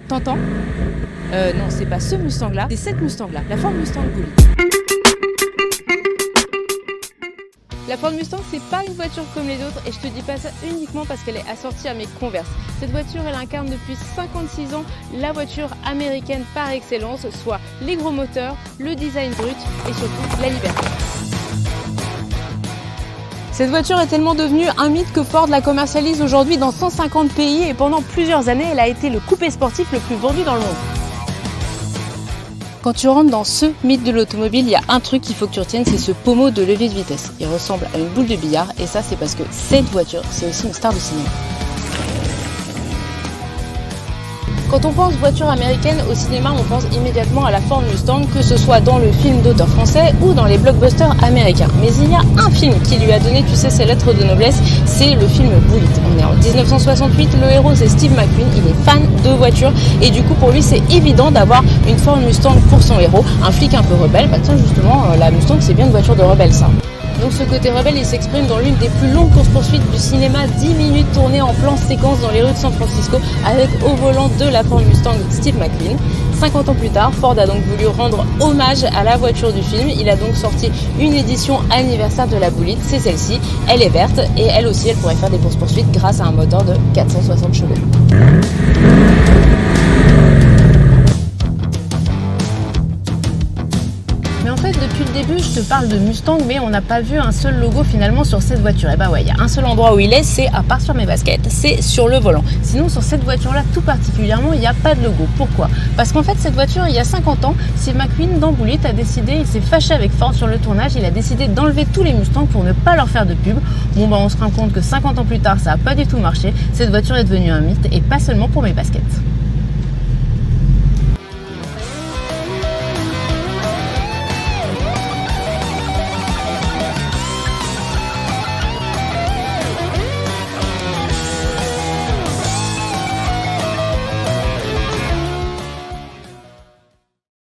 T'entends? Non, c'est pas ce Mustang-là, c'est cette Mustang-là, la Ford Mustang Bullitt. La Ford Mustang, c'est pas une voiture comme les autres et je te dis pas ça uniquement parce qu'elle est assortie à mes Converse. Cette voiture, elle incarne depuis 56 ans la voiture américaine par excellence, soit les gros moteurs, le design brut et surtout la liberté. Cette voiture est tellement devenue un mythe que Ford la commercialise aujourd'hui dans 150 pays et pendant plusieurs années, elle a été le coupé sportif le plus vendu dans le monde. Quand tu rentres dans ce mythe de l'automobile, il y a un truc qu'il faut que tu retiennes, c'est ce pommeau de levier de vitesse. Il ressemble à une boule de billard et ça c'est parce que cette voiture, c'est aussi une star de cinéma. Quand on pense voiture américaine au cinéma, on pense immédiatement à la Ford Mustang, que ce soit dans le film d'auteur français ou dans les blockbusters américains. Mais il y a un film qui lui a donné, tu sais, ses lettres de noblesse, c'est le film Bullitt. On est en 1968, le héros c'est Steve McQueen, il est fan de voitures et du coup pour lui c'est évident d'avoir une Ford Mustang pour son héros, un flic un peu rebelle. Bah tiens justement, la Mustang c'est bien une voiture de rebelle ça. Donc ce côté rebelle, il s'exprime dans l'une des plus longues courses-poursuites du cinéma, 10 minutes tournées en plan séquence dans les rues de San Francisco avec au volant de la Ford Mustang Steve McQueen. 50 ans plus tard, Ford a donc voulu rendre hommage à la voiture du film. Il a donc sorti une édition anniversaire de la Bullitt, c'est celle-ci. Elle est verte et elle aussi, elle pourrait faire des courses-poursuites grâce à un moteur de 460 chevaux. Mais en fait, depuis le début, je te parle de Mustang, mais on n'a pas vu un seul logo finalement sur cette voiture. Et bah ouais, il y a un seul endroit où il est, c'est à part sur mes baskets, c'est sur le volant. Sinon, sur cette voiture-là, tout particulièrement, il n'y a pas de logo. Pourquoi? Parce qu'en fait, cette voiture, il y a 50 ans, Steve McQueen dans Bullitt a décidé, il s'est fâché avec Ford sur le tournage, il a décidé d'enlever tous les Mustangs pour ne pas leur faire de pub. Bon bah on se rend compte que 50 ans plus tard, ça n'a pas du tout marché. Cette voiture est devenue un mythe et pas seulement pour mes baskets.